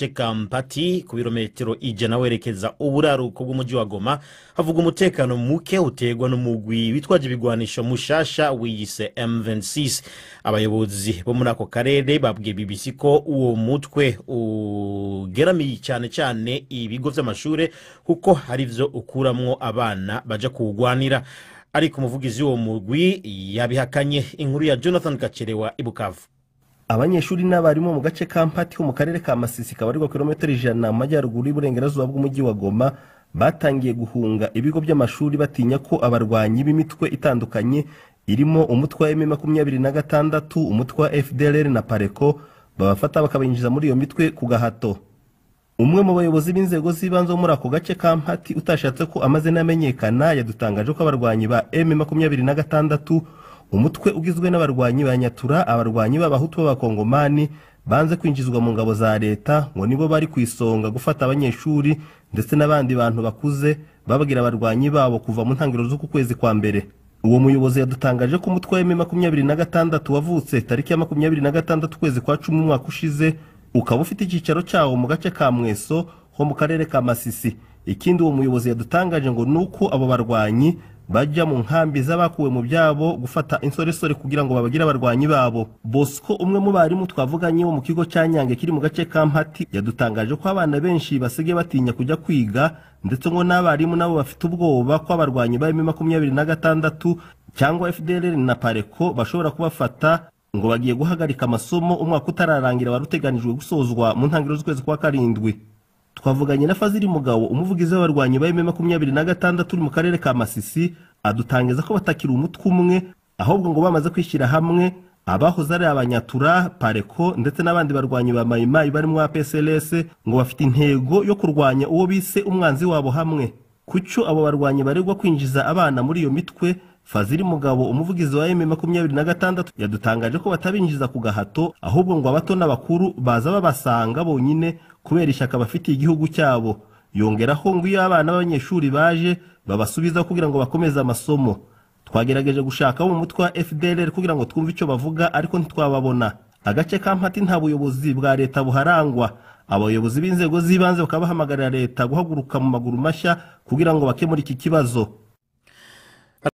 gace ka Mpati ku birometero ijana werekeza uburaruko bw'umujyi wa Goma havuga umutekano muke utegwa n'umugwi witwaje ibigwanisho mushasha wiyise M26. Abayobozi bo muri ako karere babwiye BBC ko uwo mutwe ugeramiye cyane ibigo by'amashure kuko hari byo ukuramwo abana baja kuwugwanira. Ariko umuvugizi w'uwo mugwi yabihakanye. Inkuru ya Jonathan Kacherewa i Bukavu. Abanyeshuri n'abarimu mu gace ka Mpati ho mu karere ka Masisi kabarirwa kilometero 100 mu majyaruguru y'uburengerazuba bw'umujyi wa Goma batangiye guhunga ibigo by'amashuri batinya ko abarwanyi b'imitwe itandukanye irimo umutwe wa M26, umutwe wa FDLR na Pareko babafata bakabinjiza muri iyo mitwe ku gahato. Umwe mu bayobozi b'inzego z'ibanze muri ako gace ka Mpati utashatse ko amazina amenyekana yadutangaje ko abarwanyi ba M26 umutwe ugizwe n'abarwanyi ba Nyatura, abarwanyi b'abahutu b'abakongomani banze kwinjizwa mu ngabo za leta ngo nibo bari kwisonga gufata abanyeshuri ndetse n'abandi bantu bakuze bababwira abarwanyi babo kuva mu ntangiriro z'uku kwezi kwa mbere. Uwo muyobozi yadutangaje ko umutwe wa M26 wavutse tariki ya 26 kwezi kwa 10 umwaka ushize ukaba ufite icyicaro cyawo mu gace ka Mweso ho mu karere ka Masisi. Ikindi uwo muyobozi yadutangaje ngo nuko abo barwanyi bajya mu nkambi z'abakuwe mu byabo gufata insoresore kugira ngo babagira abarwanyi babo. Bosco umwe mu barimu twavuganye wo mu kigo cya Nyange kiri mu gace ka Mpati yadutangaje ko abana benshi basigaye batinya kujya kwiga ndetse ngo n'abarimu nabo bafite ubwoba ko abarwanyi ba M26 cyangwa FDLR na Pareko bashobora kubafata ngo bagiye guhagarika amasomo umwaka utararangira waruteganijwe gusozwa mu ntangiriro z'ukwezi kwa 7. Twavuganye na Fazili Mugabo umuvugizi w'abarwanyi ba M26 turi mu karere ka Masisi adutangiza ko batakira umutwe umwe ahubwo ngo bamaze kwishyira hamwe abahoze ari abanyatura, Pareko ndetse n'abandi barwanyi ba Mayimayi bari mu APSLS ngo bafite intego yo kurwanya uwo bise umwanzi wabo hamwe. Kucyo abo barwanyi baregwa kwinjiza abana muri iyo mitwe, Fazili Mugabo umuvugizi wa M26 yadutangaje ko batabinjiza ku gahato ahubwo ngo abato n'abakuru baza babasanga bonyine kubera ishyaka bafitiye igihugu cyabo. Yongeraho ngo iyo abana b'abanyeshuri baje babasubiza kugira ngo bakomeze amasomo. Twagerageje gushaka mu mutwe wa FDLR kugira ngo twumve icyo bavuga ariko ntitwababona. Agace ka Mpati nta buyobozi bwa leta buharangwa. Abayobozi b'inzego z'ibanze bakaba bahamagarira leta guhaguruka mu maguru mashya kugira ngo bakemure iki kibazo.